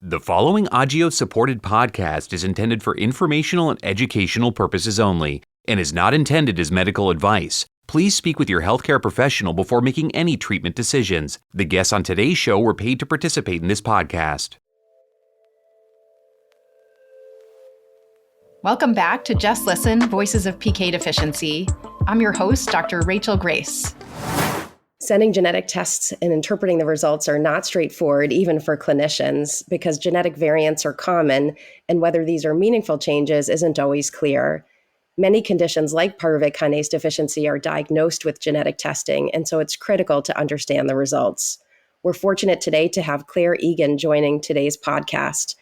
The following audio-supported podcast is intended for informational and educational purposes only and is not intended as medical advice. Please speak with your healthcare professional before making any treatment decisions. The guests on today's show were paid to participate in this podcast. Welcome back to Just Listen, Voices of PK Deficiency. I'm your host, Dr. Rachel Grace. Sending genetic tests and interpreting the results are not straightforward, even for clinicians, because genetic variants are common, and whether these are meaningful changes isn't always clear. Many conditions like Pyruvate Kinase Deficiency are diagnosed with genetic testing, and so it's critical to understand the results. We're fortunate today to have Claire Egan joining today's podcast.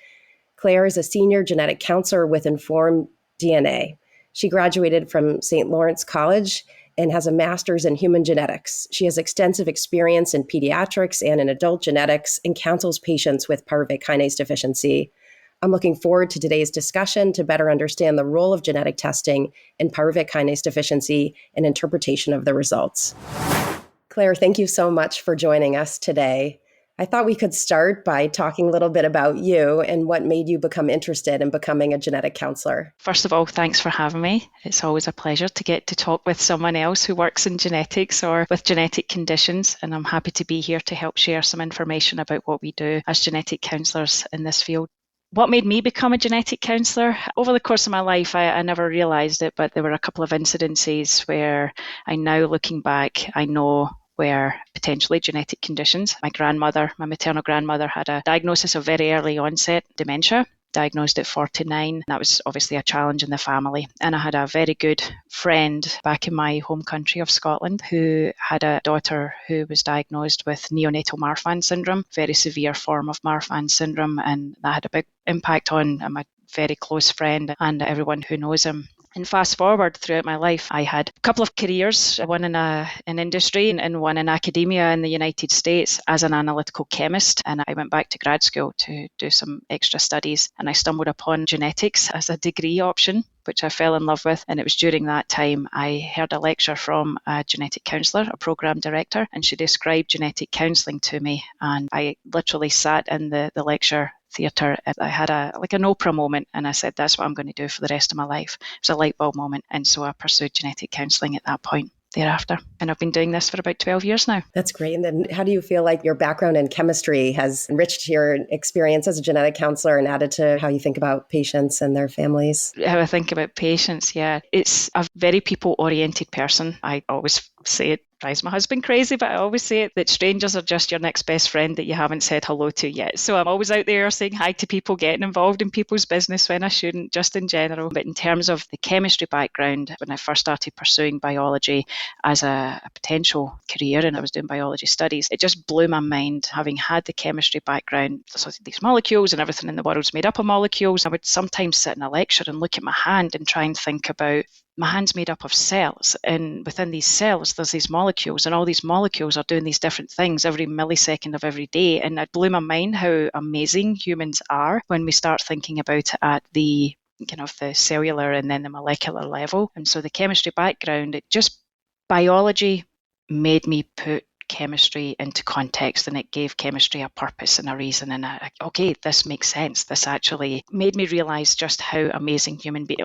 Claire is a senior genetic counselor with InformedDNA. She graduated from St. Lawrence College and has a master's in human genetics. She has extensive experience in pediatrics and in adult genetics and counsels patients with Pyruvate Kinase Deficiency. I'm looking forward to today's discussion to better understand the role of genetic testing in Pyruvate Kinase Deficiency and interpretation of the results. Claire, thank you so much for joining us today. I thought we could start by talking a little bit about you and what made you become interested in becoming a genetic counselor. First of all, thanks for having me. It's always a pleasure to get to talk with someone else who works in genetics or with genetic conditions, and I'm happy to be here to help share some information about what we do as genetic counsellors in this field. What made me become a genetic counsellor? Over the course of my life, I never realised it, but there were a couple of incidences where I now, looking back, I know were potentially genetic conditions. My maternal grandmother, had a diagnosis of very early onset dementia, diagnosed at 49. That was obviously a challenge in the family. And I had a very good friend back in my home country of Scotland who had a daughter who was diagnosed with neonatal Marfan syndrome, very severe form of Marfan syndrome. And that had a big impact on my very close friend and everyone who knows him. And fast forward throughout my life, I had a couple of careers, one in industry and one in academia in the United States as an analytical chemist. And I went back to grad school to do some extra studies. And I stumbled upon genetics as a degree option, which I fell in love with. And it was during that time I heard a lecture from a genetic counsellor, a program director, and she described genetic counselling to me. And I literally sat in the lecture theatre. I had an Oprah moment, and I said, that's what I'm going to do for the rest of my life. It was a light bulb moment. And so I pursued genetic counselling at that point thereafter. And I've been doing this for about 12 years now. That's great. And then how do you feel like your background in chemistry has enriched your experience as a genetic counselor and added to how you think about patients and their families? How I think about patients, yeah. It's a very people-oriented person. I always say it drives my husband crazy, but I always say it, that strangers are just your next best friend that you haven't said hello to yet. So I'm always out there saying hi to people, getting involved in people's business when I shouldn't, just in general. But in terms of the chemistry background, when I first started pursuing biology as a potential career and I was doing biology studies, it just blew my mind having had the chemistry background. So these molecules and everything in the world is made up of molecules. I would sometimes sit in a lecture and look at my hand and try and think about, my hand's made up of cells, and within these cells there's these molecules, and all these molecules are doing these different things every millisecond of every day. And it blew my mind how amazing humans are when we start thinking about it at the the cellular and then the molecular level. And so the chemistry background, biology made me put chemistry into context, and it gave chemistry a purpose and a reason, and okay, this makes sense. This actually made me realize just how amazing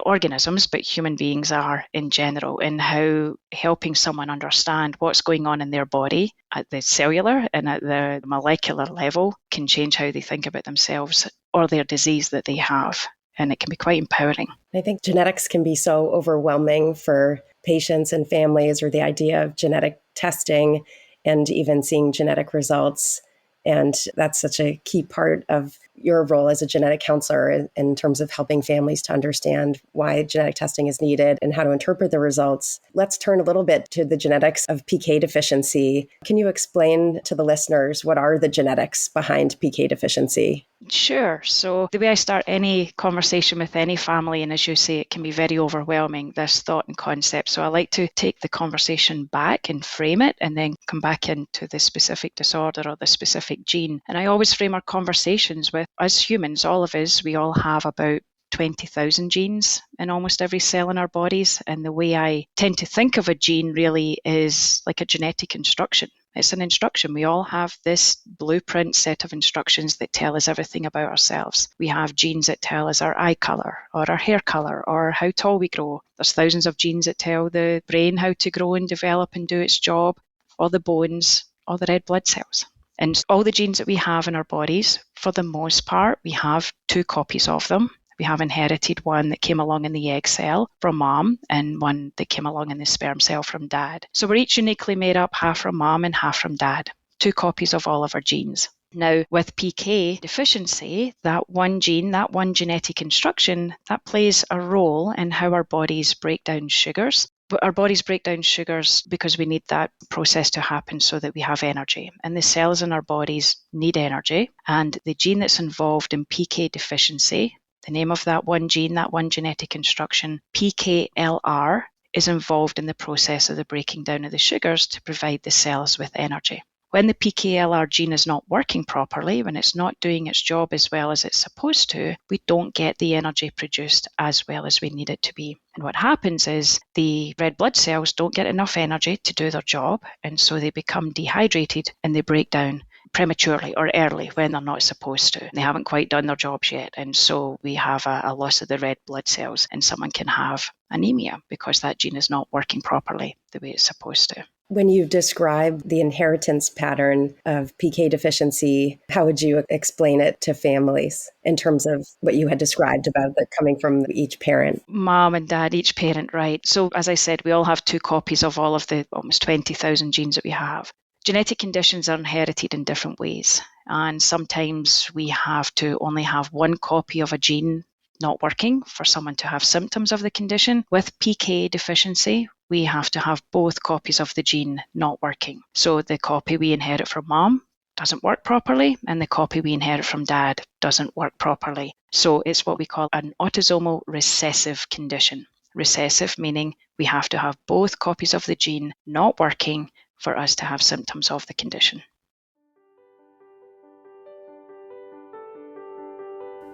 organisms, but human beings are in general, and how helping someone understand what's going on in their body at the cellular and at the molecular level can change how they think about themselves or their disease that they have. And it can be quite empowering. I think genetics can be so overwhelming for patients and families, or the idea of genetic testing and even seeing genetic results. And that's such a key part of your role as a genetic counselor in terms of helping families to understand why genetic testing is needed and how to interpret the results. Let's turn a little bit to the genetics of PK deficiency. Can you explain to the listeners what are the genetics behind PK deficiency? Sure. So the way I start any conversation with any family, and as you say, it can be very overwhelming, this thought and concept. So I like to take the conversation back and frame it and then come back into the specific disorder or the specific gene. And I always frame our conversations with, as humans, all of us, we all have about 20,000 genes in almost every cell in our bodies. And the way I tend to think of a gene really is like a genetic instruction. It's an instruction. We all have this blueprint set of instructions that tell us everything about ourselves. We have genes that tell us our eye color or our hair color or how tall we grow. There's thousands of genes that tell the brain how to grow and develop and do its job, or the bones, or the red blood cells. And all the genes that we have in our bodies, for the most part, we have 2 copies of them. We have inherited one that came along in the egg cell from mom and one that came along in the sperm cell from dad. So we're each uniquely made up, half from mom and half from dad. 2 copies of all of our genes. Now, with PK deficiency, that one gene, that one genetic instruction, that plays a role in how our bodies break down sugars. But our bodies break down sugars because we need that process to happen so that we have energy. And the cells in our bodies need energy. And the gene that's involved in PK deficiency, the name of that one gene, that one genetic instruction, PKLR, is involved in the process of the breaking down of the sugars to provide the cells with energy. When the PKLR gene is not working properly, when it's not doing its job as well as it's supposed to, we don't get the energy produced as well as we need it to be. And what happens is the red blood cells don't get enough energy to do their job, and so they become dehydrated and they break down prematurely or early when they're not supposed to. They haven't quite done their jobs yet, and so we have a loss of the red blood cells, and someone can have anemia because that gene is not working properly the way it's supposed to. When you describe the inheritance pattern of PK deficiency, how would you explain it to families in terms of what you had described about the coming from each parent? Mom and dad, each parent, right? So as I said, we all have 2 copies of all of the almost 20,000 genes that we have. Genetic conditions are inherited in different ways, and sometimes we have to only have 1 copy of a gene not working for someone to have symptoms of the condition. With PK deficiency, we have to have both copies of the gene not working. So the copy we inherit from mom doesn't work properly, and the copy we inherit from dad doesn't work properly. So it's what we call an autosomal recessive condition. Recessive meaning we have to have both copies of the gene not working for us to have symptoms of the condition.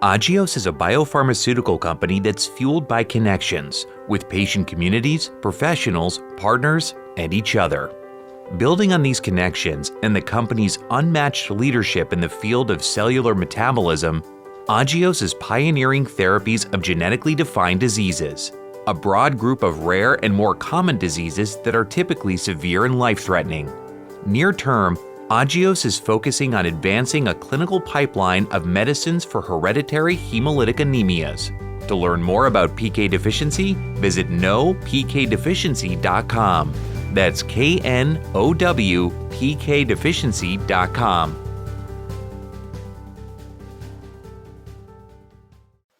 Agios is a biopharmaceutical company that's fueled by connections with patient communities, professionals, partners, and each other. Building on these connections and the company's unmatched leadership in the field of cellular metabolism, Agios is pioneering therapies of genetically defined diseases, a broad group of rare and more common diseases that are typically severe and life-threatening. Near term, Agios is focusing on advancing a clinical pipeline of medicines for hereditary hemolytic anemias. To learn more about PK deficiency, visit knowpkdeficiency.com. That's KNOWPKdeficiency.com.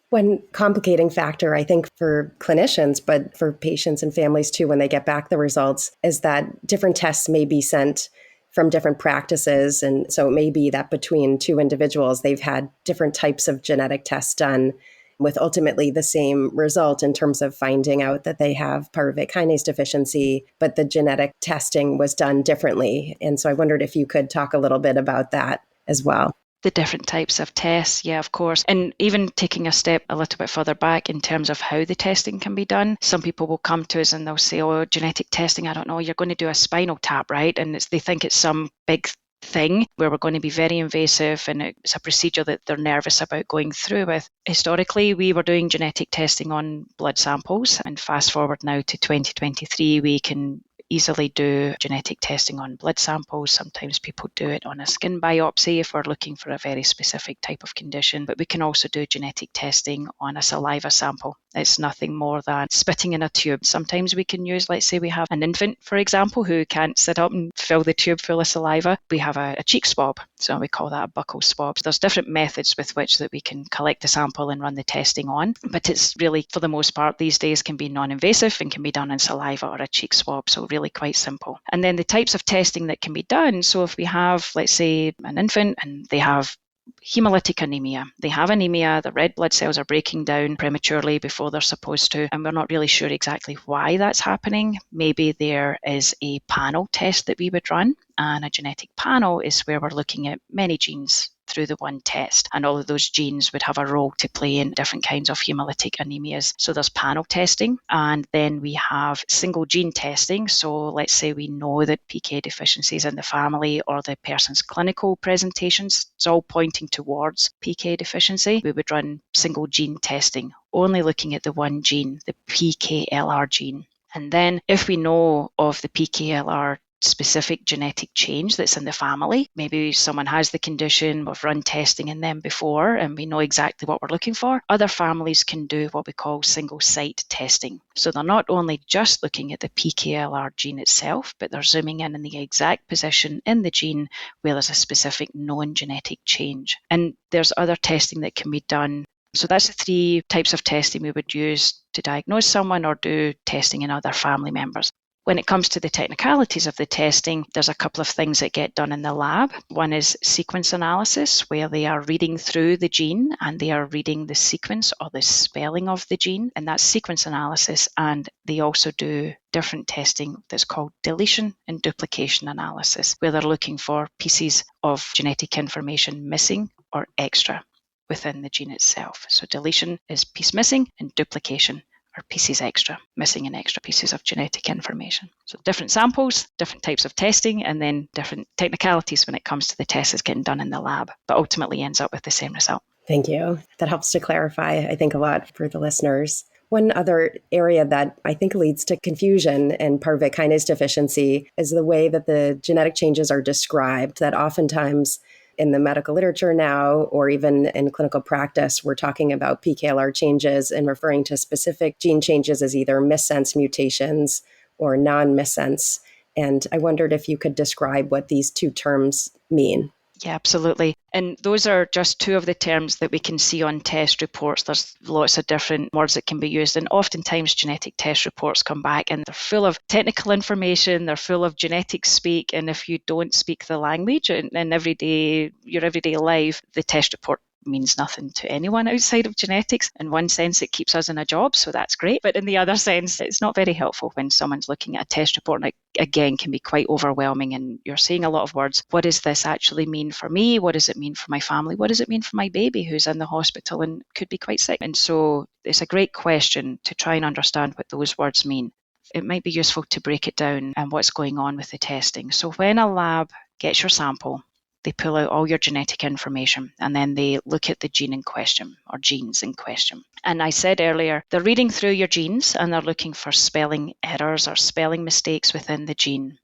One complicating factor, I think, for clinicians, but for patients and families too, when they get back the results, is that different tests may be sent from different practices. And so it may be that between 2 individuals, they've had different types of genetic tests done with ultimately the same result in terms of finding out that they have pyruvate kinase deficiency, but the genetic testing was done differently. And so I wondered if you could talk a little bit about that as well. The different types of tests, yeah, of course. And even taking a step a little bit further back in terms of how the testing can be done, some people will come to us and they'll say, oh, genetic testing, I don't know, you're going to do a spinal tap, right? And they think it's some big thing where we're going to be very invasive and it's a procedure that they're nervous about going through with. Historically, we were doing genetic testing on blood samples, and fast forward now to 2023, we can easily do genetic testing on blood samples. Sometimes people do it on a skin biopsy if we're looking for a very specific type of condition, but we can also do genetic testing on a saliva sample. It's nothing more than spitting in a tube. Sometimes we can use, let's say we have an infant, for example, who can't sit up and fill the tube full of saliva. We have a cheek swab, so we call that a buccal swab. So there's different methods with which that we can collect the sample and run the testing on, but it's really, for the most part these days, can be non-invasive and can be done in saliva or a cheek swab, so really quite simple. And then the types of testing that can be done, so if we have, let's say, an infant and they have hemolytic anemia. They have anemia, the red blood cells are breaking down prematurely before they're supposed to, and we're not really sure exactly why that's happening. Maybe there is a panel test that we would run, and a genetic panel is where we're looking at many genes, through the one test. And all of those genes would have a role to play in different kinds of hemolytic anemias. So there's panel testing, and then we have single gene testing. So let's say we know that PK deficiencies in the family or the person's clinical presentations, it's all pointing towards PK deficiency. We would run single gene testing, only looking at the one gene, the PKLR gene. And then if we know of the PKLR specific genetic change that's in the family, maybe someone has the condition, we've run testing in them before and we know exactly what we're looking for, other families can do what we call single site testing. So they're not only just looking at the PKLR gene itself, but they're zooming in the exact position in the gene where there's a specific known genetic change. And there's other testing that can be done. So that's the 3 types of testing we would use to diagnose someone or do testing in other family members. When it comes to the technicalities of the testing, there's a couple of things that get done in the lab. One is sequence analysis, where they are reading through the gene and they are reading the sequence or the spelling of the gene, and that's sequence analysis. And they also do different testing that's called deletion and duplication analysis, where they're looking for pieces of genetic information missing or extra within the gene itself. So deletion is piece missing and duplication are pieces extra, missing and extra pieces of genetic information. So different samples, different types of testing, and then different technicalities when it comes to the test that's getting done in the lab, but ultimately ends up with the same result. Thank you. That helps to clarify, I think, a lot for the listeners. One other area that I think leads to confusion in pyruvate kinase deficiency is the way that the genetic changes are described, that oftentimes in the medical literature now, or even in clinical practice, we're talking about PKLR changes and referring to specific gene changes as either missense mutations or non-missense. And I wondered if you could describe what these 2 terms mean. Yeah, absolutely. And those are just 2 of the terms that we can see on test reports. There's lots of different words that can be used. And oftentimes genetic test reports come back and they're full of technical information, they're full of genetic speak. And if you don't speak the language in your everyday life, the test report means nothing to anyone outside of genetics. In one sense, it keeps us in a job, so that's great. But in the other sense, it's not very helpful when someone's looking at a test report, and it, again, can be quite overwhelming. And you're saying a lot of words. What does this actually mean for me? What does it mean for my family? What does it mean for my baby who's in the hospital and could be quite sick? And so it's a great question to try and understand what those words mean. It might be useful to break it down and what's going on with the testing. So when a lab gets your sample, they pull out all your genetic information and then they look at the gene in question or genes in question. And I said earlier, they're reading through your genes and they're looking for spelling errors or spelling mistakes within the gene.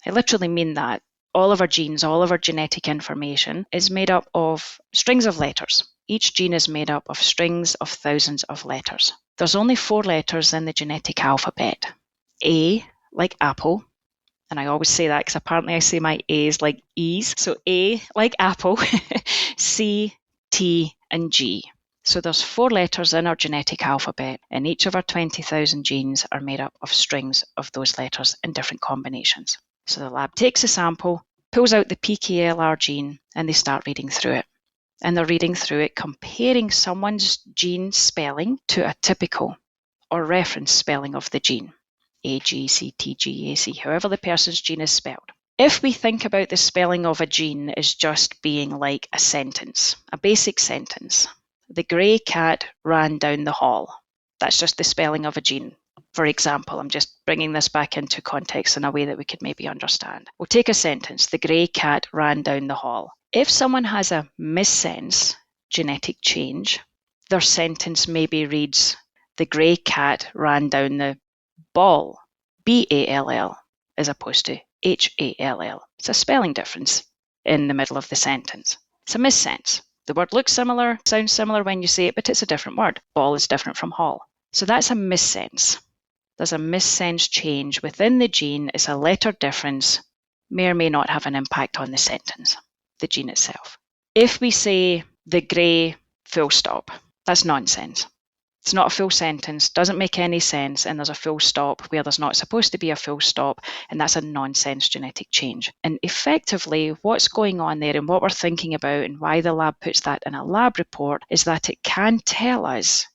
I literally mean that. All of our genes, all of our genetic information is made up of strings of letters. Each gene is made up of strings of thousands of letters. There's only 4 letters in the genetic alphabet. A, like apple. And I always say that because apparently I say my A's like E's. So A, like apple, C, T, and G. So there's 4 letters in our genetic alphabet, and each of our 20,000 genes are made up of strings of those letters in different combinations. So the lab takes a sample, pulls out the PKLR gene, and they start reading through it. And they're reading through it, comparing someone's gene spelling to a typical or reference spelling of the gene. A, G, C, T, G, A, C, however the person's gene is spelled. If we think about the spelling of a gene as just being like a sentence, a basic sentence, the grey cat ran down the hall. That's just the spelling of a gene. For example, I'm just bringing this back into context in a way that we could maybe understand. We'll take a sentence, the grey cat ran down the hall. If someone has a missense genetic change, their sentence maybe reads, the grey cat ran down the ball, B-A-L-L, as opposed to H-A-L-L. It's a spelling difference in the middle of the sentence. It's a missense. The word looks similar, sounds similar when you say it, but it's a different word. Ball is different from hall. So that's a missense. There's a missense change within the gene. It's a letter difference, may or may not have an impact on the sentence, the gene itself. If we say the grey full stop, that's nonsense. It's not a full sentence, doesn't make any sense, and there's a full stop where there's not supposed to be a full stop, and that's a nonsense genetic change. And effectively, what's going on there and what we're thinking about and why the lab puts that in a lab report is that it can tell us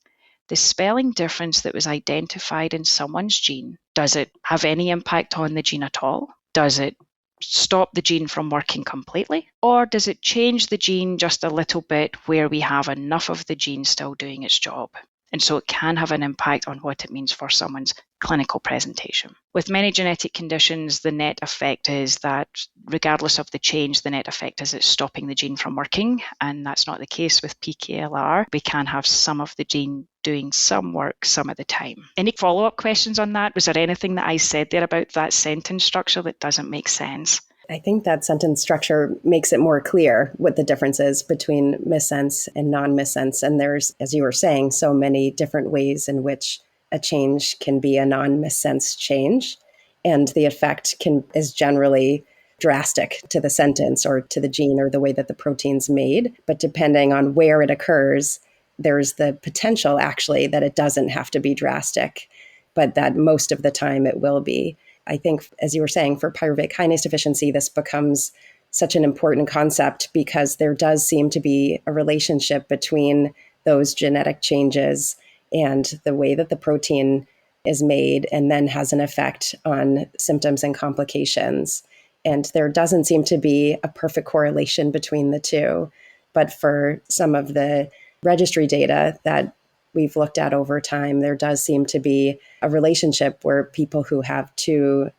the spelling difference that was identified in someone's gene. Does it have any impact on the gene at all? Does it stop the gene from working completely? Or does it change the gene just a little bit where we have enough of the gene still doing its job? And so it can have an impact on what it means for someone's clinical presentation. With many genetic conditions, the net effect is that regardless of the change, the net effect is it's stopping the gene from working. And that's not the case with PKLR. We can have some of the gene doing some work some of the time. Any follow-up questions on that? Was there anything that I said there about that sentence structure that doesn't make sense? I think that sentence structure makes it more clear what the difference is between missense and non-missense. And there's, as you were saying, so many different ways in which a change can be a non-missense change. And the effect is generally drastic to the sentence or to the gene or the way that the protein's made. But depending on where it occurs, there's the potential actually that it doesn't have to be drastic, but that most of the time it will be. I think, as you were saying, for pyruvate kinase deficiency, this becomes such an important concept because there does seem to be a relationship between those genetic changes and the way that the protein is made and then has an effect on symptoms and complications. And there doesn't seem to be a perfect correlation between the two. But for some of the registry data that we've looked at over time, there does seem to be a relationship where people who have two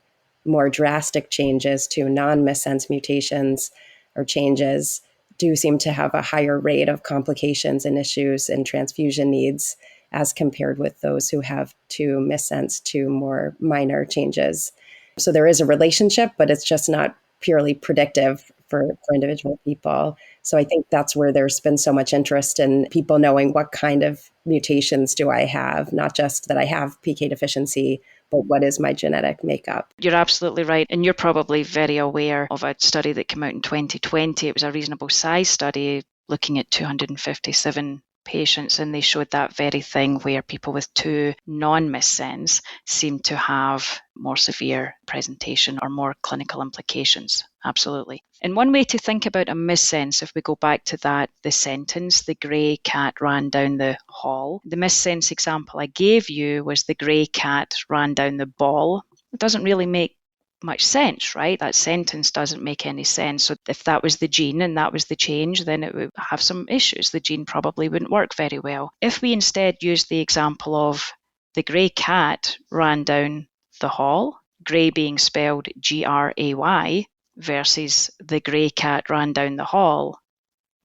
more drastic changes, two non-missense mutations or changes, do seem to have a higher rate of complications and issues and transfusion needs as compared with those who have two missense, two more minor changes. So there is a relationship, but it's just not purely predictive for individual people. So I think that's where there's been so much interest in people knowing what kind of mutations do I have, not just that I have PK deficiency, but what is my genetic makeup. You're absolutely right. And you're probably very aware of a study that came out in 2020. It was a reasonable size study looking at 257 patients, and they showed that very thing where people with two non-missense seem to have more severe presentation or more clinical implications. Absolutely. And one way to think about a missense, if we go back to that, the sentence, the grey cat ran down the hall. The missense example I gave you was the grey cat ran down the ball. It doesn't really make much sense, right? That sentence doesn't make any sense. So if that was the gene and that was the change, then it would have some issues. The gene probably wouldn't work very well. If we instead use the example of the grey cat ran down the hall, grey being spelled Gray, versus the grey cat ran down the hall,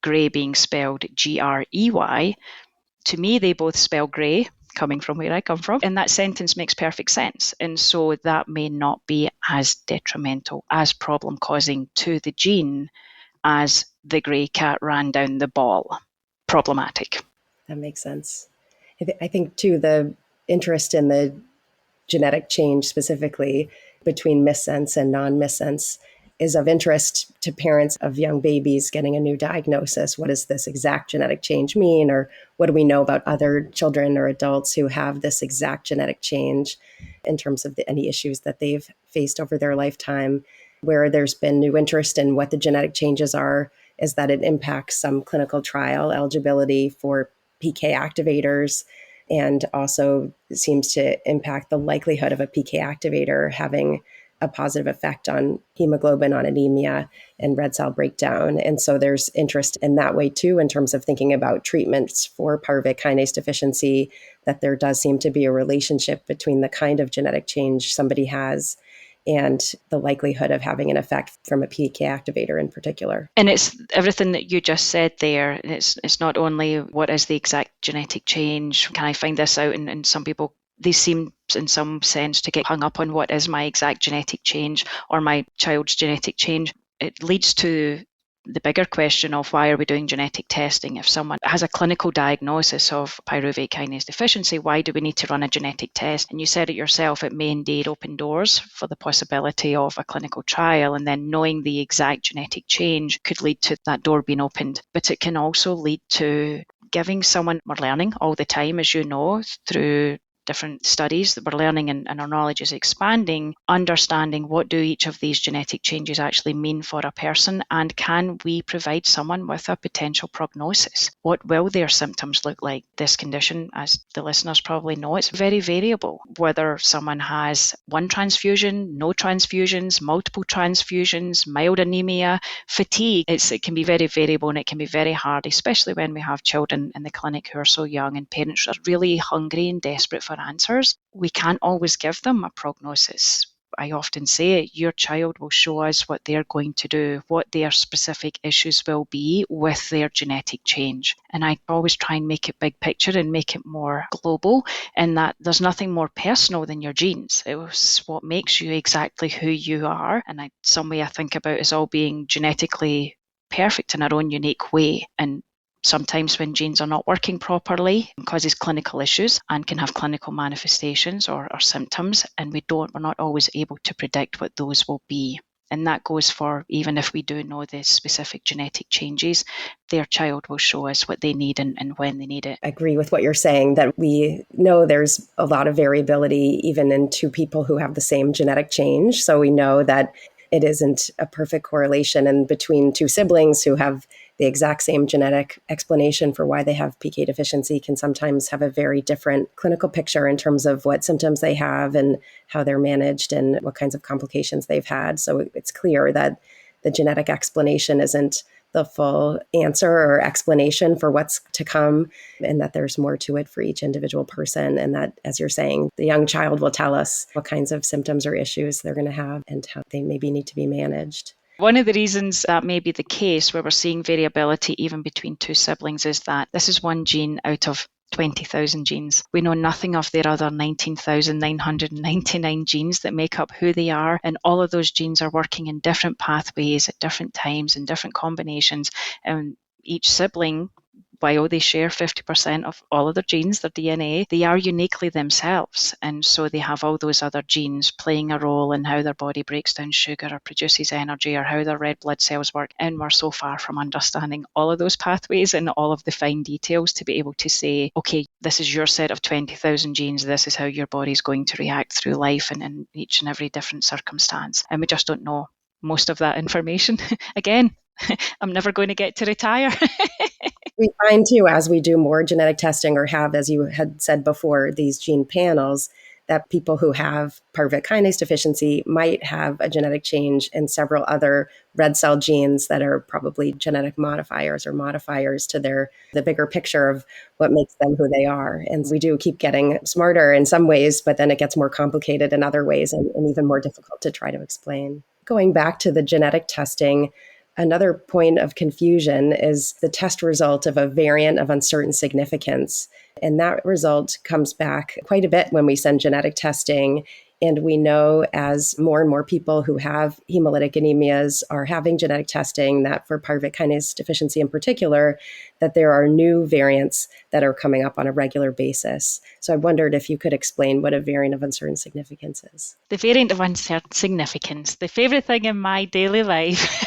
grey being spelled Grey, to me they both spell grey, coming from where I come from, and that sentence makes perfect sense. And so that may not be as detrimental, as problem-causing to the gene as the grey cat ran down the ball. Problematic. That makes sense. I think, too, the interest in the genetic change specifically between missense and non-missense is of interest to parents of young babies getting a new diagnosis. What does this exact genetic change mean? Or what do we know about other children or adults who have this exact genetic change in terms of any issues that they've faced over their lifetime? Where there's been new interest in what the genetic changes are is that it impacts some clinical trial eligibility for PK activators, and also seems to impact the likelihood of a PK activator having a positive effect on hemoglobin, on anemia, and red cell breakdown. And so there's interest in that way too, in terms of thinking about treatments for pyruvate kinase deficiency, that there does seem to be a relationship between the kind of genetic change somebody has and the likelihood of having an effect from a PK activator in particular. And it's everything that you just said there. It's not only what is the exact genetic change, can I find this out? And some people, they seem in some sense to get hung up on what is my exact genetic change or my child's genetic change. It leads to the bigger question of why are we doing genetic testing? If someone has a clinical diagnosis of pyruvate kinase deficiency, why do we need to run a genetic test? And you said it yourself, it may indeed open doors for the possibility of a clinical trial, and then knowing the exact genetic change could lead to that door being opened. But it can also lead to giving someone, we're learning all the time, as you know, through different studies that we're learning and our knowledge is expanding, understanding what do each of these genetic changes actually mean for a person, and can we provide someone with a potential prognosis? What will their symptoms look like? This condition, as the listeners probably know, it's very variable. Whether someone has one transfusion, no transfusions, multiple transfusions, mild anemia, fatigue, it can be very variable and it can be very hard, especially when we have children in the clinic who are so young and parents are really hungry and desperate for answers. We can't always give them a prognosis. I often say your child will show us what they're going to do, what their specific issues will be with their genetic change. And I always try and make it big picture and make it more global, in that there's nothing more personal than your genes. It's what makes you exactly who you are. And some way I think about is all being genetically perfect in our own unique way. And sometimes when genes are not working properly, it causes clinical issues and can have clinical manifestations or symptoms, and we're not always able to predict what those will be. And that goes for even if we do know the specific genetic changes, their child will show us what they need and when they need it. I agree with what you're saying, that we know there's a lot of variability even in two people who have the same genetic change. So we know that it isn't a perfect correlation, and between two siblings who have the exact same genetic explanation for why they have PK deficiency can sometimes have a very different clinical picture in terms of what symptoms they have and how they're managed and what kinds of complications they've had. So it's clear that the genetic explanation isn't the full answer or explanation for what's to come, and that there's more to it for each individual person. And that, as you're saying, the young child will tell us what kinds of symptoms or issues they're going to have and how they maybe need to be managed. One of the reasons that may be the case where we're seeing variability even between two siblings is that this is one gene out of 20,000 genes. We know nothing of their other 19,999 genes that make up who they are, and all of those genes are working in different pathways at different times in different combinations. And each sibling, while they share 50% of all of their genes, their DNA, they are uniquely themselves. And so they have all those other genes playing a role in how their body breaks down sugar or produces energy or how their red blood cells work. And we're so far from understanding all of those pathways and all of the fine details to be able to say, okay, this is your set of 20,000 genes. This is how your body's going to react through life and in each and every different circumstance. And we just don't know most of that information. Again, I'm never going to get to retire. We find too, as we do more genetic testing or have, as you had said before, these gene panels, that people who have pyruvate kinase deficiency might have a genetic change in several other red cell genes that are probably genetic modifiers or modifiers to the bigger picture of what makes them who they are. And we do keep getting smarter in some ways, but then it gets more complicated in other ways and even more difficult to try to explain. Going back to the genetic testing, another point of confusion is the test result of a variant of uncertain significance. And that result comes back quite a bit when we send genetic testing. And we know as more and more people who have hemolytic anemias are having genetic testing, that for pyruvate kinase deficiency in particular, that there are new variants that are coming up on a regular basis. So I wondered if you could explain what a variant of uncertain significance is. The variant of uncertain significance, the favorite thing in my daily life.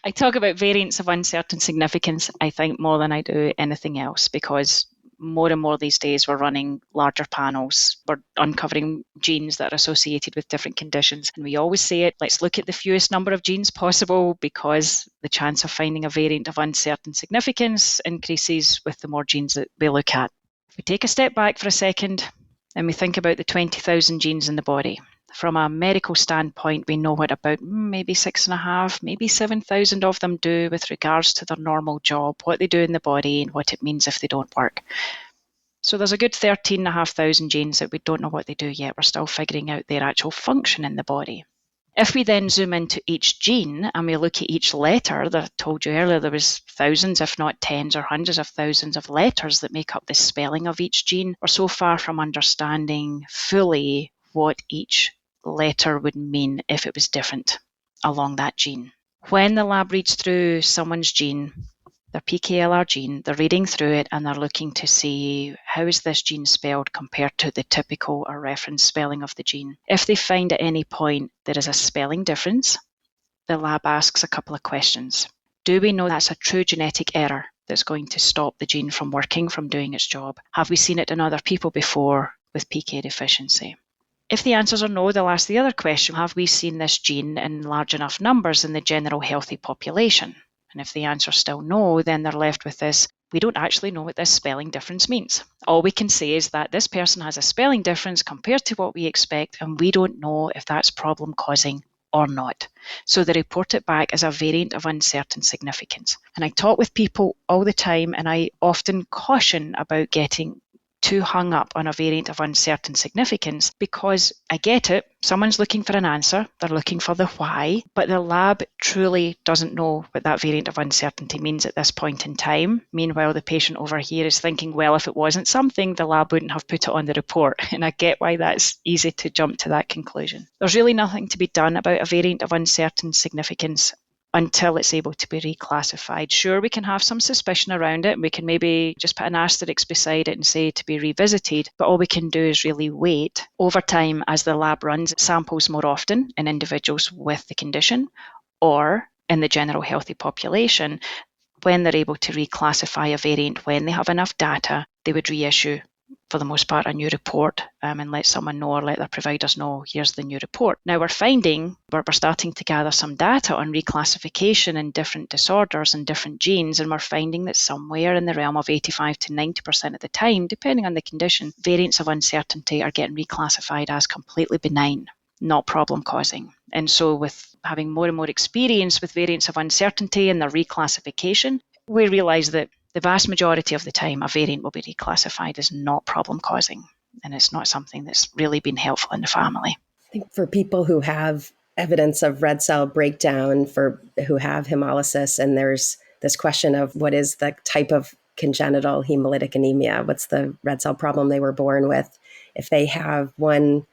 I talk about variants of uncertain significance, I think, more than I do anything else, because more and more these days we're running larger panels. We're uncovering genes that are associated with different conditions. And we always say it, let's look at the fewest number of genes possible, because the chance of finding a variant of uncertain significance increases with the more genes that we look at. If we take a step back for a second and we think about the 20,000 genes in the body, from a medical standpoint, we know what about maybe 6,500, maybe 7,000 of them do with regards to their normal job, what they do in the body and what it means if they don't work. So there's a good 13,500 genes that we don't know what they do yet. We're still figuring out their actual function in the body. If we then zoom into each gene and we look at each letter, that I told you earlier, there was thousands, if not tens or hundreds of thousands of letters that make up the spelling of each gene. We're so far from understanding fully what each letter would mean if it was different along that gene. When the lab reads through someone's gene, their PKLR gene, they're reading through it and they're looking to see how is this gene spelled compared to the typical or reference spelling of the gene. If they find at any point there is a spelling difference, the lab asks a couple of questions. Do we know that's a true genetic error? that's going to stop the gene from working, from doing its job? Have we seen it in other people before with PK deficiency? If the answers are no, they'll ask the other question, have we seen this gene in large enough numbers in the general healthy population? And if the answer's still no, then they're left with this, we don't actually know what this spelling difference means. All we can say is that this person has a spelling difference compared to what we expect, and we don't know if that's problem causing or not. So they report it back as a variant of uncertain significance. And I talk with people all the time, and I often caution about getting too hung up on a variant of uncertain significance, because I get it, someone's looking for an answer, they're looking for the why, but the lab truly doesn't know what that variant of uncertainty means at this point in time. Meanwhile, the patient over here is thinking, well, if it wasn't something, the lab wouldn't have put it on the report. And I get why that's easy to jump to that conclusion. There's really nothing to be done about a variant of uncertain significance until it's able to be reclassified. Sure, we can have some suspicion around it, and we can maybe just put an asterisk beside it and say to be revisited, but all we can do is really wait. Over time, as the lab runs samples more often in individuals with the condition or in the general healthy population, when they're able to reclassify a variant, when they have enough data, they would reissue, for the most part, a new report and let someone know or let their providers know, here's the new report. Now we're starting to gather some data on reclassification in different disorders and different genes, and we're finding that somewhere in the realm of 85 to 90% of the time, depending on the condition, variants of uncertainty are getting reclassified as completely benign, not problem causing. And so with having more and more experience with variants of uncertainty and their reclassification, we realize that the vast majority of the time, a variant will be reclassified as not problem causing, and it's not something that's really been helpful in the family. I think for people who have evidence of red cell breakdown, for who have hemolysis, and there's this question of what is the type of congenital hemolytic anemia, what's the red cell problem they were born with, if they have one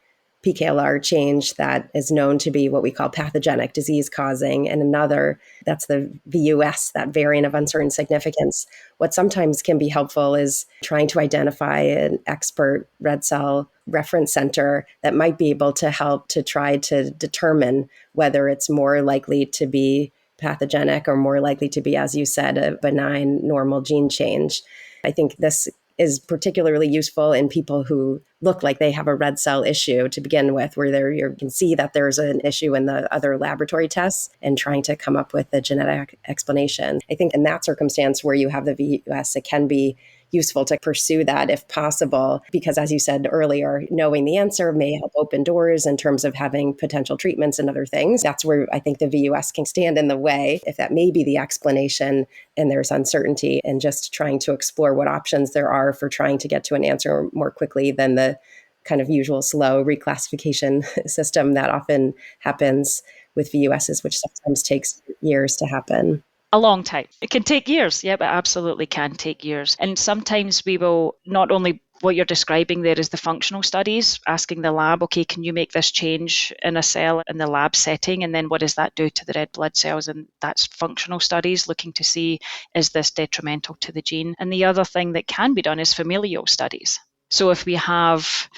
PKLR change that is known to be what we call pathogenic, disease-causing, and another that's the VUS, that variant of uncertain significance. What sometimes can be helpful is trying to identify an expert red cell reference center that might be able to help to try to determine whether it's more likely to be pathogenic or more likely to be, as you said, a benign normal gene change. I think this is particularly useful in people who look like they have a red cell issue to begin with, where you can see that there's an issue in the other laboratory tests and trying to come up with a genetic explanation. I think in that circumstance where you have the VUS, it can be useful to pursue that if possible, because as you said earlier, knowing the answer may help open doors in terms of having potential treatments and other things. That's where I think the VUS can stand in the way, if that may be the explanation and there's uncertainty, and just trying to explore what options there are for trying to get to an answer more quickly than the kind of usual slow reclassification system that often happens with VUSs, which sometimes takes years to happen. A long time. It can take years. Yeah, but absolutely can take years. And sometimes we will, not only what you're describing there is the functional studies, asking the lab, okay, can you make this change in a cell in the lab setting? And then what does that do to the red blood cells? And that's functional studies, looking to see, is this detrimental to the gene? And the other thing that can be done is familial studies. So if we have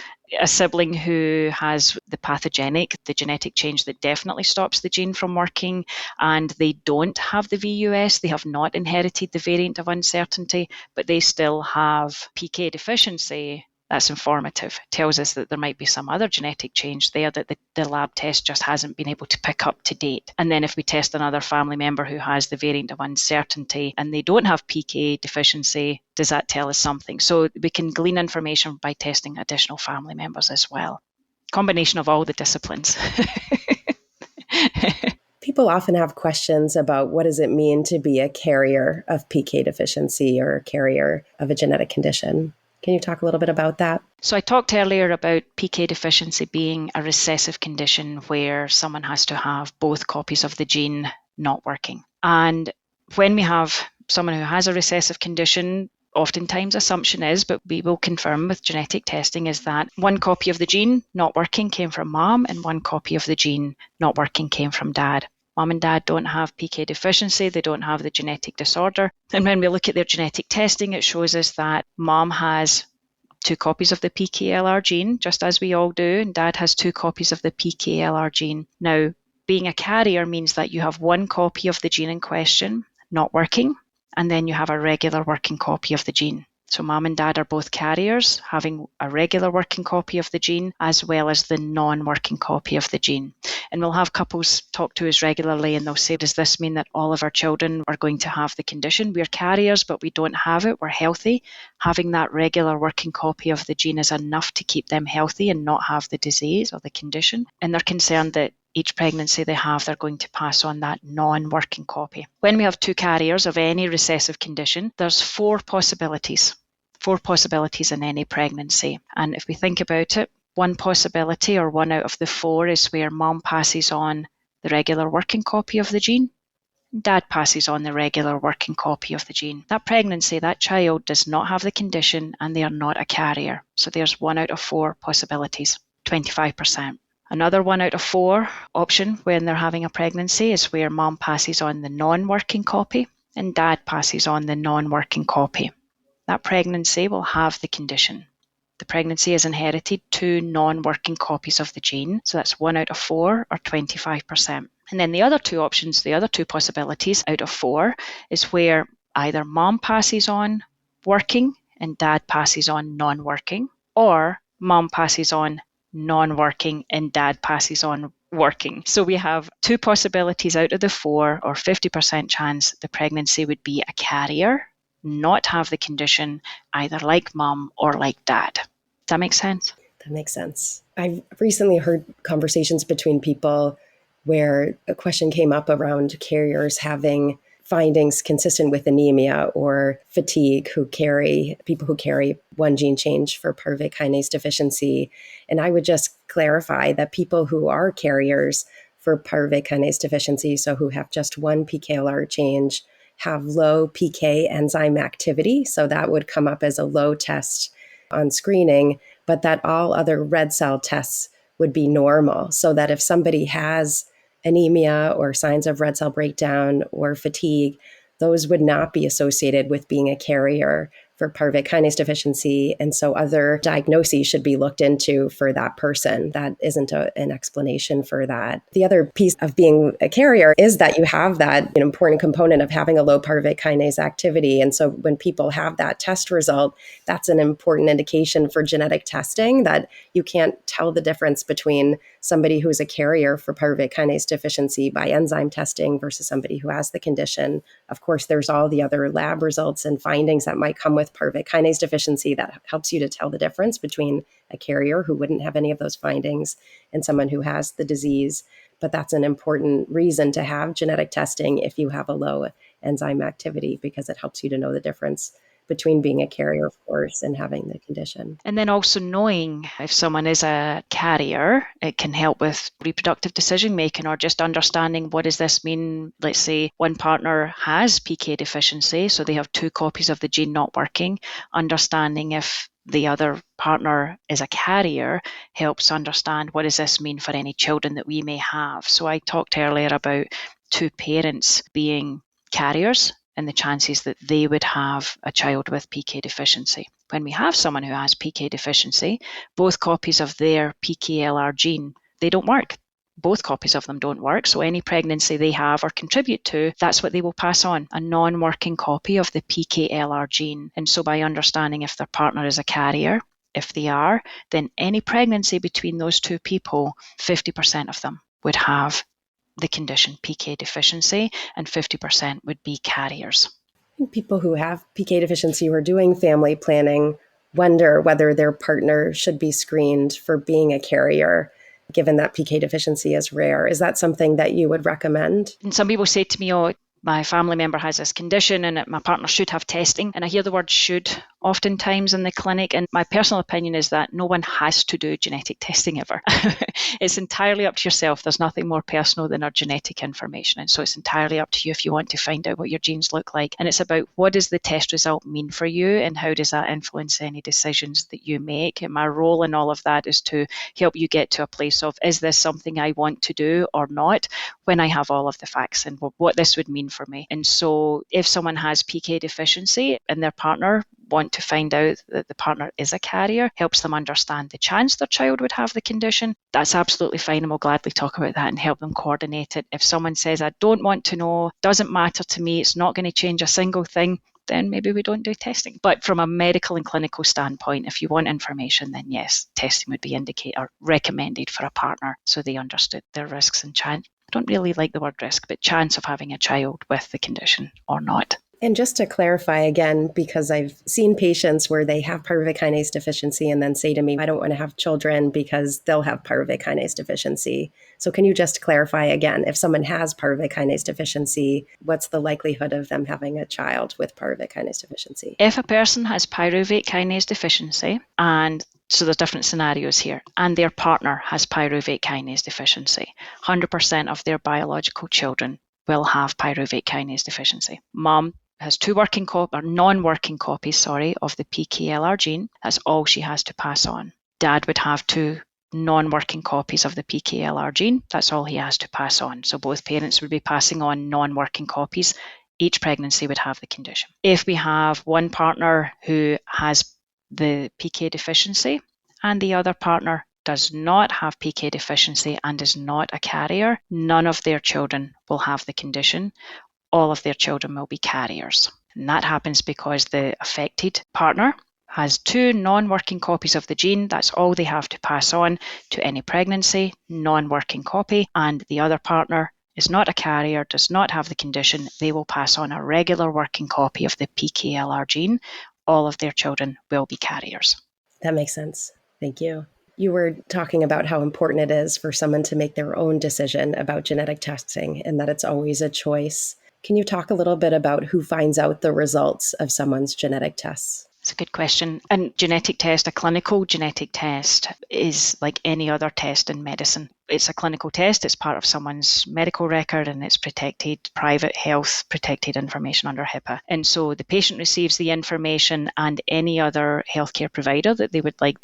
a sibling who has the genetic change that definitely stops the gene from working, and they don't have the VUS, they have not inherited the variant of uncertainty, but they still have PK deficiency, that's informative. It tells us that there might be some other genetic change there that the lab test just hasn't been able to pick up to date. And then if we test another family member who has the variant of uncertainty and they don't have PK deficiency, does that tell us something? So we can glean information by testing additional family members as well. Combination of all the disciplines. People often have questions about what does it mean to be a carrier of PK deficiency or a carrier of a genetic condition. Can you talk a little bit about that? So I talked earlier about PK deficiency being a recessive condition where someone has to have both copies of the gene not working. And when we have someone who has a recessive condition, oftentimes assumption is, but we will confirm with genetic testing, is that one copy of the gene not working came from mom and one copy of the gene not working came from dad. Mom and dad don't have PK deficiency, they don't have the genetic disorder. And when we look at their genetic testing, it shows us that mom has 2 copies of the PKLR gene, just as we all do, and dad has 2 copies of the PKLR gene. Now, being a carrier means that you have one copy of the gene in question not working, and then you have a regular working copy of the gene. So mom and dad are both carriers, having a regular working copy of the gene as well as the non-working copy of the gene. And we'll have couples talk to us regularly and they'll say, does this mean that all of our children are going to have the condition? We're carriers, but we don't have it. We're healthy. Having that regular working copy of the gene is enough to keep them healthy and not have the disease or the condition. And they're concerned that each pregnancy they have, they're going to pass on that non-working copy. When we have two carriers of any recessive condition, there's four possibilities in any pregnancy. And if we think about it, one possibility or one out of the four is where mom passes on the regular working copy of the gene, dad passes on the regular working copy of the gene. That pregnancy, that child does not have the condition and they are not a carrier. So there's one out of four possibilities, 25%. Another one out of four option when they're having a pregnancy is where mom passes on the non-working copy and dad passes on the non-working copy. That pregnancy will have the condition. The pregnancy has inherited two non-working copies of the gene, so that's one out of four or 25%. And then the other two options, the other two possibilities out of four is where either mom passes on working and dad passes on non-working, or mom passes on non-working and dad passes on working. So we have two possibilities out of the four, or 50% chance the pregnancy would be a carrier, not have the condition, either like mom or like dad. Does that make sense? That makes sense. I've recently heard conversations between people where a question came up around carriers having findings consistent with anemia or fatigue, people who carry one gene change for pyruvate kinase deficiency. And I would just clarify that people who are carriers for pyruvate kinase deficiency, so who have just one PKLR change, have low PK enzyme activity. So that would come up as a low test on screening, but that all other red cell tests would be normal. So that if somebody has anemia or signs of red cell breakdown or fatigue, those would not be associated with being a carrier for pyruvate kinase deficiency. And so other diagnoses should be looked into for that person. That isn't an explanation for that. The other piece of being a carrier is that you have that important component of having a low pyruvate kinase activity. And so when people have that test result, that's an important indication for genetic testing, that you can't tell the difference between somebody who's a carrier for pyruvate kinase deficiency by enzyme testing versus somebody who has the condition. Of course, there's all the other lab results and findings that might come with pyruvate kinase deficiency that helps you to tell the difference between a carrier who wouldn't have any of those findings and someone who has the disease. But that's an important reason to have genetic testing if you have a low enzyme activity, because it helps you to know the difference between being a carrier, of course, and having the condition. And then also knowing if someone is a carrier, it can help with reproductive decision making, or just understanding, what does this mean? Let's say one partner has PK deficiency, so they have two copies of the gene not working. Understanding if the other partner is a carrier helps understand, what does this mean for any children that we may have? So I talked earlier about two parents being carriers and the chances that they would have a child with PK deficiency. When we have someone who has PK deficiency, both copies of their PKLR gene, they don't work. Both copies of them don't work. So any pregnancy they have or contribute to, that's what they will pass on, a non-working copy of the PKLR gene. And so by understanding if their partner is a carrier, if they are, then any pregnancy between those two people, 50% of them would have the condition PK deficiency, and 50% would be carriers. People who have PK deficiency who are doing family planning wonder whether their partner should be screened for being a carrier, given that PK deficiency is rare. Is that something that you would recommend? And some people say to me, oh, my family member has this condition and my partner should have testing. And I hear the word should oftentimes in the clinic. And my personal opinion is that no one has to do genetic testing ever. It's entirely up to yourself. There's nothing more personal than our genetic information. And so it's entirely up to you if you want to find out what your genes look like. And it's about, what does the test result mean for you and how does that influence any decisions that you make? And my role in all of that is to help you get to a place of, is this something I want to do or not, when I have all of the facts and what this would mean for me. And so if someone has PK deficiency and their partner want to find out that the partner is a carrier, helps them understand the chance their child would have the condition, that's absolutely fine, and we'll gladly talk about that and help them coordinate it. If someone says, I don't want to know, doesn't matter to me, it's not going to change a single thing, then maybe we don't do testing. But from a medical and clinical standpoint, if you want information, then yes, testing would be indicated or recommended for a partner so they understood their risks and chance. I don't really like the word risk, but chance of having a child with the condition or not. And just to clarify again, because I've seen patients where they have pyruvate kinase deficiency and then say to me, I don't want to have children because they'll have pyruvate kinase deficiency. So can you just clarify again, if someone has pyruvate kinase deficiency, what's the likelihood of them having a child with pyruvate kinase deficiency? If a person has pyruvate kinase deficiency, and so there's different scenarios here, and their partner has pyruvate kinase deficiency, 100% of their biological children will have pyruvate kinase deficiency. Mom has two non-working copies of the PKLR gene. That's all she has to pass on. Dad would have two non-working copies of the PKLR gene. That's all he has to pass on. So both parents would be passing on non-working copies. Each pregnancy would have the condition. If we have one partner who has the PK deficiency and the other partner does not have PK deficiency and is not a carrier, none of their children will have the condition. All of their children will be carriers. And that happens because the affected partner has two non-working copies of the gene. That's all they have to pass on to any pregnancy, non-working copy. And the other partner is not a carrier, does not have the condition. They will pass on a regular working copy of the PKLR gene. All of their children will be carriers. That makes sense. Thank you. You were talking about how important it is for someone to make their own decision about genetic testing and that it's always a choice. Can you talk a little bit about who finds out the results of someone's genetic tests? It's a good question. A genetic test, a clinical genetic test, is like any other test in medicine. It's a clinical test. It's part of someone's medical record and it's protected, private health, protected information under HIPAA. And so the patient receives the information and any other healthcare provider that they would like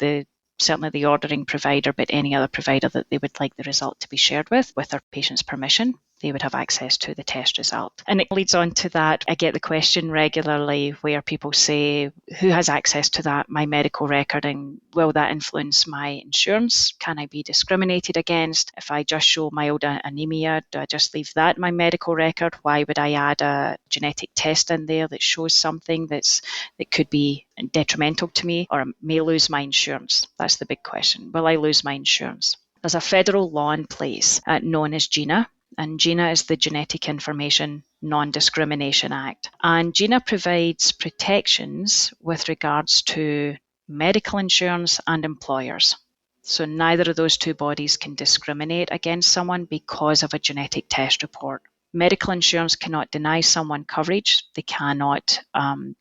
certainly the ordering provider, but any other provider that they would like the result to be shared with their patient's permission, they would have access to the test result. And it leads on to that. I get the question regularly where people say, who has access to that, my medical record, and will that influence my insurance? Can I be discriminated against? If I just show mild anemia, do I just leave that in my medical record? Why would I add a genetic test in there that shows something that could be detrimental to me or may lose my insurance? That's the big question. Will I lose my insurance? There's a federal law in place known as GINA. And GINA is the Genetic Information Non-Discrimination Act. And GINA provides protections with regards to medical insurance and employers. So neither of those two bodies can discriminate against someone because of a genetic test report. Medical insurance cannot deny someone coverage. They cannot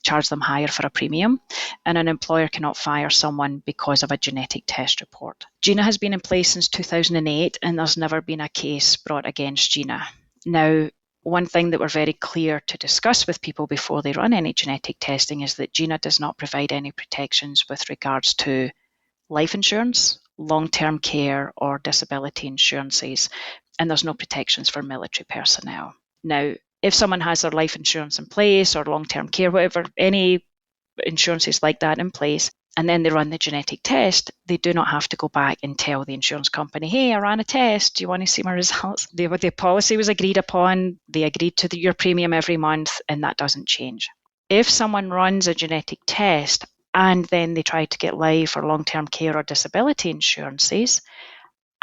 charge them higher for a premium. And an employer cannot fire someone because of a genetic test report. GINA has been in place since 2008, and there's never been a case brought against GINA. Now, one thing that we're very clear to discuss with people before they run any genetic testing is that GINA does not provide any protections with regards to life insurance, long-term care, or disability insurances. And there's no protections for military personnel. Now, if someone has their life insurance in place or long-term care, whatever, any insurances like that in place, and then they run the genetic test, they do not have to go back and tell the insurance company, hey, I ran a test, do you want to see my results? The policy was agreed upon, they agreed to your premium every month, and that doesn't change. If someone runs a genetic test and then they try to get life or long-term care or disability insurances,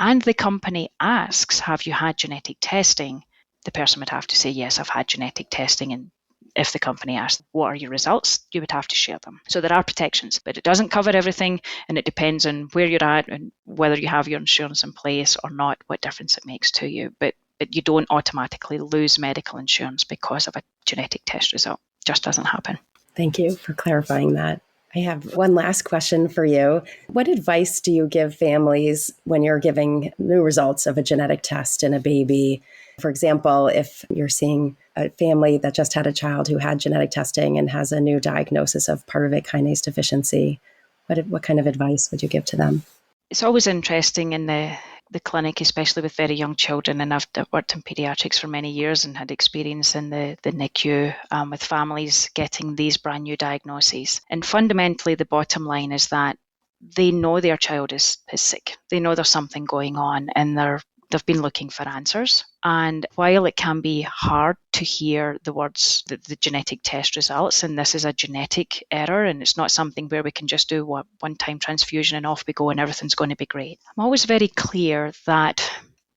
and the company asks, have you had genetic testing? The person would have to say, yes, I've had genetic testing. And if the company asks, what are your results? You would have to share them. So there are protections, but it doesn't cover everything. And it depends on where you're at and whether you have your insurance in place or not, what difference it makes to you. But you don't automatically lose medical insurance because of a genetic test result. It just doesn't happen. Thank you for clarifying that. I have one last question for you. What advice do you give families when you're giving new results of a genetic test in a baby? For example, if you're seeing a family that just had a child who had genetic testing and has a new diagnosis of pyruvate kinase deficiency, what kind of advice would you give to them? It's always interesting in the the clinic, especially with very young children, and I've worked in pediatrics for many years and had experience in the NICU with families getting these brand new diagnoses. And fundamentally, the bottom line is that they know their child is sick. They know there's something going on, and they've been looking for answers. And while it can be hard to hear the words, the genetic test results, and this is a genetic error, and it's not something where we can just do one-time transfusion and off we go and everything's going to be great. I'm always very clear that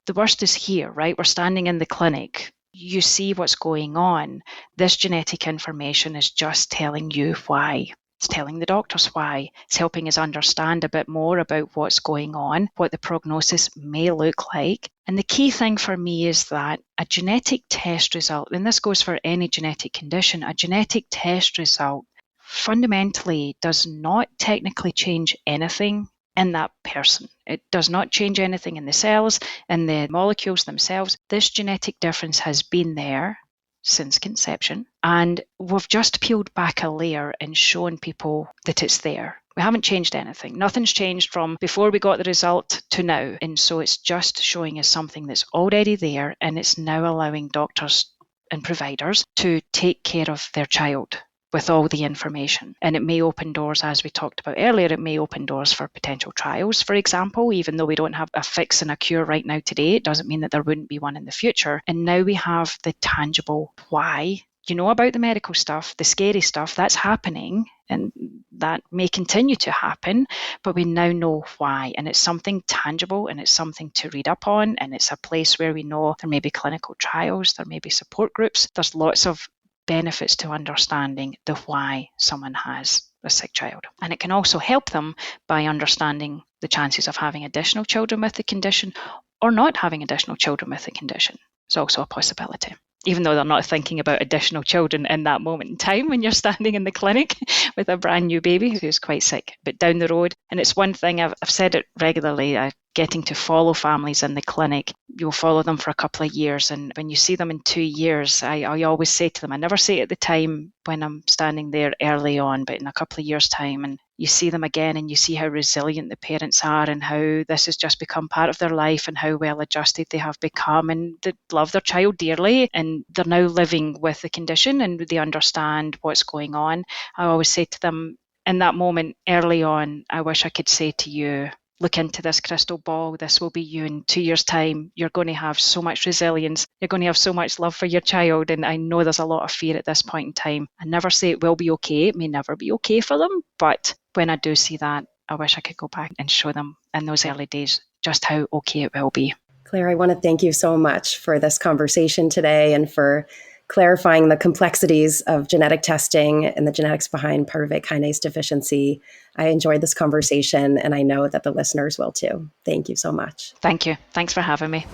the worst is here, right? We're standing in the clinic. You see what's going on. This genetic information is just telling you why. It's telling the doctors why. It's helping us understand a bit more about what's going on, what the prognosis may look like. And the key thing for me is that a genetic test result, and this goes for any genetic condition, a genetic test result fundamentally does not technically change anything in that person. It does not change anything in the cells and the molecules themselves. This genetic difference has been there since conception, and we've just peeled back a layer and shown people that it's there. We haven't changed anything. Nothing's changed from before we got the result to now. And so it's just showing us something that's already there, and it's now allowing doctors and providers to take care of their child with all the information. And it may open doors, as we talked about earlier, it may open doors for potential trials, for example. Even though we don't have a fix and a cure right now today, it doesn't mean that there wouldn't be one in the future. And now we have the tangible why. You know about the medical stuff, the scary stuff, that's happening, and that may continue to happen, but we now know why. And it's something tangible, and it's something to read up on, and it's a place where we know there may be clinical trials, there may be support groups. There's lots of benefits to understanding the why someone has a sick child. And it can also help them by understanding the chances of having additional children with the condition or not having additional children with the condition. It's also a possibility, even though they're not thinking about additional children in that moment in time when you're standing in the clinic with a brand new baby who's quite sick. But down the road, and it's one thing, I've said it regularly, getting to follow families in the clinic. You'll follow them for a couple of years, and when you see them in 2 years, I always say to them, I never say it at the time when I'm standing there early on, but in a couple of years' time, and you see them again and you see how resilient the parents are and how this has just become part of their life and how well adjusted they have become, and they love their child dearly and they're now living with the condition and they understand what's going on. I always say to them in that moment early on, I wish I could say to you, look into this crystal ball. This will be you in 2 years' time. You're going to have so much resilience. You're going to have so much love for your child. And I know there's a lot of fear at this point in time. I never say it will be okay. It may never be okay for them. But when I do see that, I wish I could go back and show them in those early days just how okay it will be. Claire, I want to thank you so much for this conversation today and for clarifying the complexities of genetic testing and the genetics behind pyruvate kinase deficiency. I enjoyed this conversation, and I know that the listeners will too. Thank you so much. Thank you. Thanks for having me.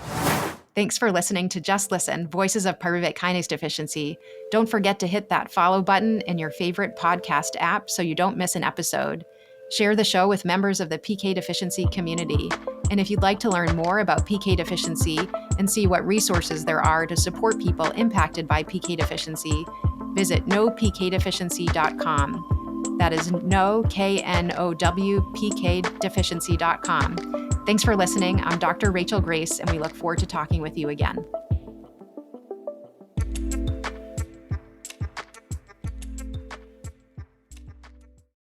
Thanks for listening to Just Listen, Voices of Pyruvate Kinase Deficiency. Don't forget to hit that follow button in your favorite podcast app so you don't miss an episode. Share the show with members of the PK deficiency community. And if you'd like to learn more about PK deficiency and see what resources there are to support people impacted by PK deficiency, visit knowpkdeficiency.com. That is knowpkdeficiency.com. Thanks for listening. I'm Dr. Rachel Grace, and we look forward to talking with you again.